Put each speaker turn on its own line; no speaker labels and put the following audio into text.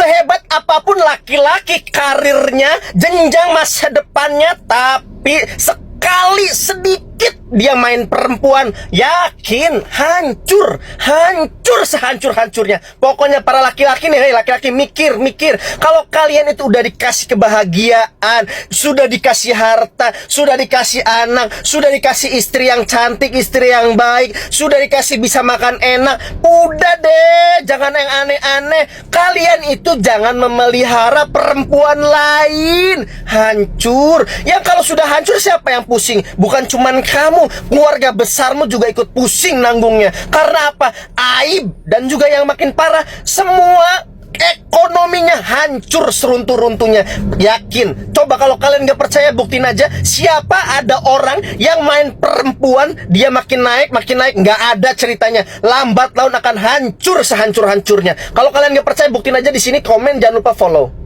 Sehebat apapun laki-laki karirnya, jenjang masa depannya, tapi sekali sedikit dia main perempuan, yakin hancur sehancur-hancurnya. Pokoknya para laki-laki nih, laki-laki mikir, kalau kalian itu udah dikasih kebahagiaan, sudah dikasih harta, sudah dikasih anak, sudah dikasih istri yang cantik, istri yang baik, sudah dikasih bisa makan enak, udah deh, jangan yang aneh-aneh. Kalian itu jangan memelihara perempuan lain, hancur. Yang kalau sudah hancur siapa yang pusing? Bukan cuman kamu, keluarga besarmu juga ikut pusing nanggungnya. Karena apa? Aib. Dan juga yang makin parah, semua ekonominya hancur seruntuh-runtuhnya. Yakin. Coba kalau kalian gak percaya, buktiin aja. Siapa ada orang yang main perempuan, dia makin naik. Gak ada ceritanya. Lambat laun akan hancur sehancur-hancurnya. Kalau kalian gak percaya, buktiin aja di sini. Komen, jangan lupa follow.